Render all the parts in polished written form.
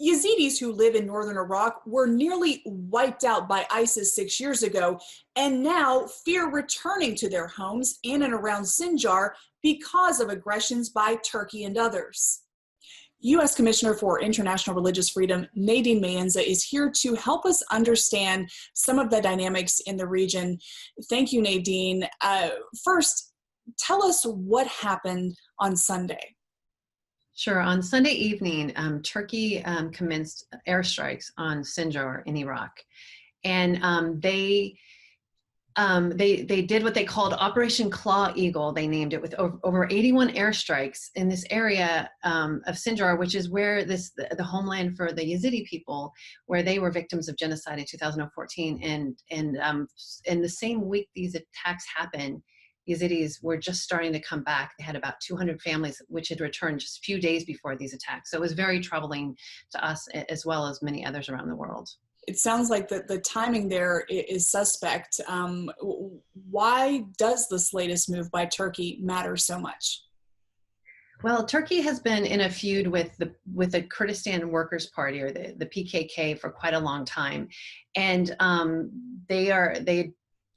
Yazidis who live in northern Iraq were nearly wiped out by ISIS 6 years ago and now fear returning to their homes in and around Sinjar because of aggressions by Turkey and others. U.S. Commissioner for International Religious Freedom, Nadine Maenza, is here to help us understand some of the dynamics in the region. Thank you, Nadine. First, tell us what happened on Sunday. Sure. On Sunday evening, Turkey commenced airstrikes on Sinjar in Iraq, and they did what they called Operation Claw Eagle. They named it, with over 81 airstrikes in this area of Sinjar, which is where the homeland for the Yazidi people, where they were victims of genocide in 2014. And in the same week these attacks happened, Yazidis were just starting to come back. They had about 200 families which had returned just a few days before these attacks. So it was very troubling to us, as well as many others around the world. It sounds like the timing there is suspect. Why does this latest move by Turkey matter so much? Well, Turkey has been in a feud with the Kurdistan Workers' Party, or the PKK, for quite a long time, and they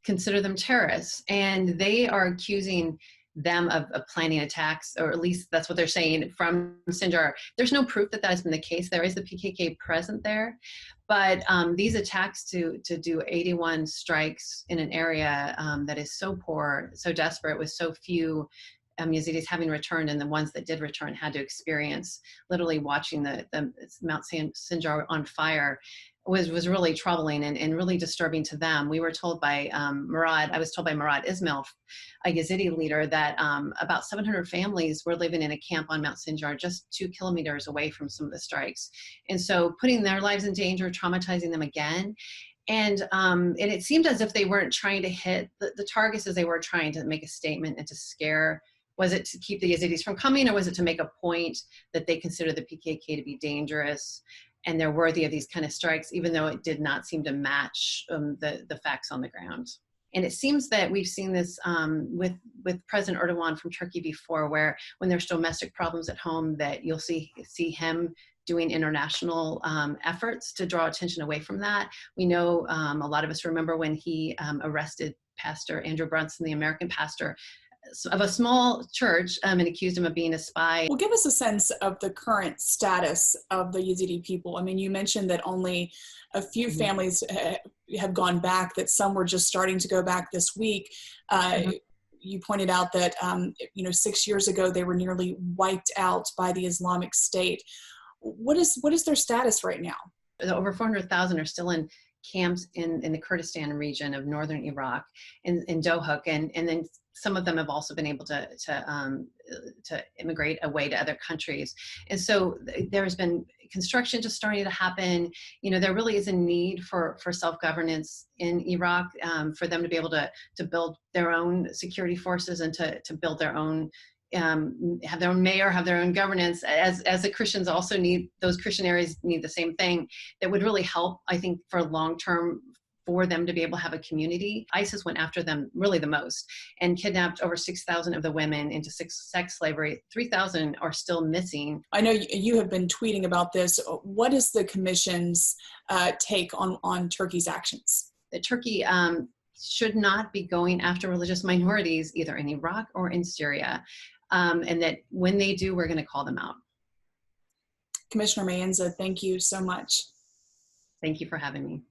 consider them terrorists, and they are accusing them of planning attacks, or at least that's what they're saying, from Sinjar. There's no proof that that has been the case. There is the PKK present there, but these attacks to do 81 strikes in an area that is so poor, so desperate, with so few Yazidis having returned, and the ones that did return had to experience literally watching the Mount Sinjar on fire, was really troubling and really disturbing to them. We were told by I was told by Murad Ismail, a Yazidi leader, that about 700 families were living in a camp on Mount Sinjar, just 2 kilometers away from some of the strikes. And so putting their lives in danger, traumatizing them again. And it seemed as if they weren't trying to hit the targets, as they were trying to make a statement and to scare. Was it to keep the Yazidis from coming, or was it to make a point that they consider the PKK to be dangerous and they're worthy of these kind of strikes, even though it did not seem to match the facts on the ground? And it seems that we've seen this with President Erdogan from Turkey before, where when there's domestic problems at home, that you'll see him doing international efforts to draw attention away from that. We know, a lot of us remember when he arrested Pastor Andrew Brunson, the American pastor of a small church, and accused him of being a spy. Well, give us a sense of the current status of the Yazidi people. I mean, you mentioned that only a few families have gone back, that some were just starting to go back this week. You pointed out that 6 years ago they were nearly wiped out by the Islamic State. What is their status right now? Over 400,000 are still in camps in the Kurdistan region of northern Iraq, in Dohuk, and then some of them have also been able to immigrate away to other countries. And so there's been construction just starting to happen. There really is a need for self-governance in Iraq, for them to be able to build their own security forces and to build their own, have their own mayor, have their own governance, as the Christians also need, those Christian areas need the same thing. That would really help, I think, for long-term, for them to be able to have a community. ISIS went after them really the most and kidnapped over 6,000 of the women into sex slavery. 3,000 are still missing. I know you have been tweeting about this. What is the Commission's take on Turkey's actions? That Turkey should not be going after religious minorities, either in Iraq or in Syria, and that when they do, we're going to call them out. Commissioner Maenza, thank you so much. Thank you for having me.